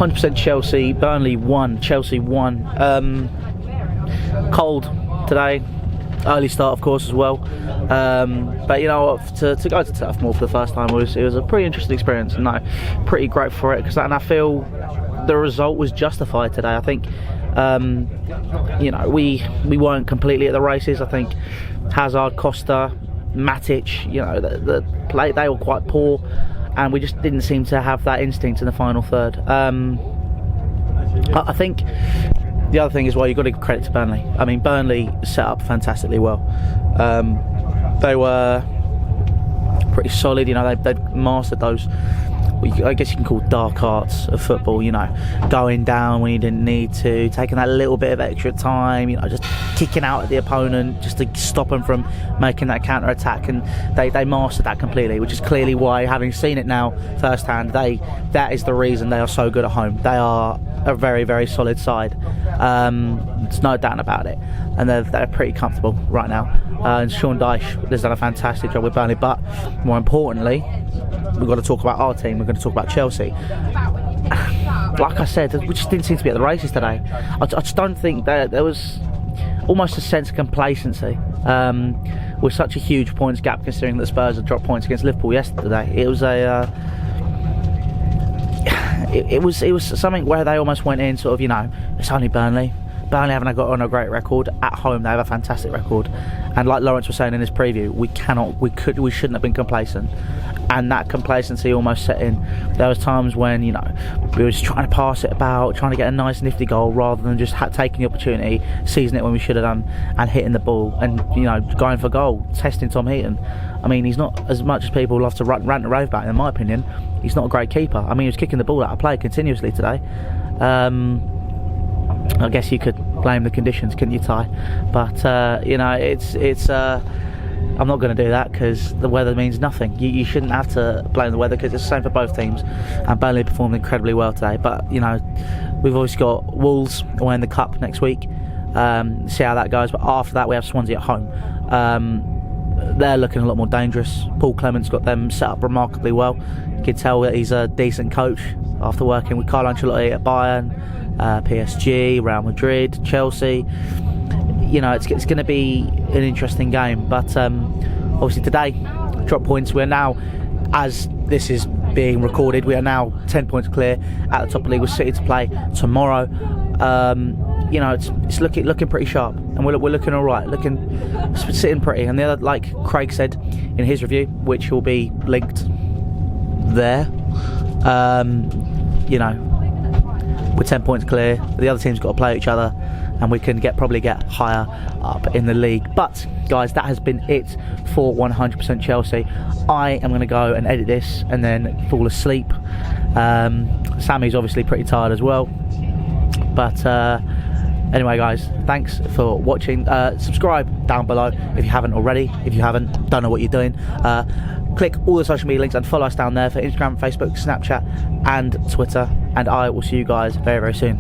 100% Chelsea. Burnley 1, Chelsea 1. Cold today. Early start, of course, as well. But you know what, to go to Turf Moor for the first time it was a pretty interesting experience. And no, pretty grateful for it, and I feel the result was justified today. I think you know, we weren't completely at the races. I think Hazard, Costa, Matic, you know, the play, they were quite poor, and we just didn't seem to have that instinct in the final third. I think the other thing is, well, you've got to give credit to Burnley. I mean, Burnley set up fantastically well. They were pretty solid, you know, they've mastered those, I guess you can call dark arts of football, you know, going down when you didn't need to, taking that little bit of extra time, you know, just kicking out at the opponent just to stop them from making that counter-attack, and they mastered that completely, which is clearly why, having seen it now firsthand, that is the reason they are so good at home. They are a very, very solid side. There's no doubt about it, and they're pretty comfortable right now. And Sean Dyche has done a fantastic job with Burnley, but more importantly, we've got to talk about our team. We're going to talk about Chelsea. Like I said, we just didn't seem to be at the races today. I just don't think there was almost a sense of complacency with such a huge points gap, considering that Spurs had dropped points against Liverpool yesterday. It was it was something where they almost went in sort of, you know, it's only Burnley. Burnley haven't got on a great record. At home, they have a fantastic record. And like Lawrence was saying in his preview, we shouldn't have been complacent. And that complacency almost set in. There was times when, you know, we were just trying to pass it about, trying to get a nice nifty goal, rather than just taking the opportunity, seizing it when we should have done, and hitting the ball, and, you know, going for goal, testing Tom Heaton. I mean, he's not, as much as people love to rant and rave about him, in my opinion, he's not a great keeper. I mean, he was kicking the ball out of play continuously today. I guess you could blame the conditions, couldn't you, Ty? But you know, it's I'm not going to do that, because the weather means nothing. You shouldn't have to blame the weather, because it's the same for both teams, and Burnley performed incredibly well today. But you know, we've obviously got Wolves away in the Cup next week, see how that goes. But after that, we have Swansea at home. They're looking a lot more dangerous. Paul Clement's got them set up remarkably well. You can tell that he's a decent coach after working with Carlo Ancelotti at Bayern, PSG, Real Madrid, Chelsea. You know, it's going to be an interesting game. But obviously today, drop points. We're now, as this is being recorded, we are now 10 points clear at the top of the league, with City to play tomorrow. You know, it's looking pretty sharp, and we're looking all right, sitting pretty. And the other, like Craig said in his review, which will be linked there, you know, we're 10 points clear. The other team's got to play each other, and we can probably get higher up in the league. But guys, that has been it for 100% Chelsea. I am going to go and edit this and then fall asleep. Sammy's obviously pretty tired as well. But anyway, guys, thanks for watching. Subscribe down below if you haven't already. If you haven't, don't know what you're doing. Click all the social media links and follow us down there for Instagram, Facebook, Snapchat and Twitter. And I will see you guys very, very soon.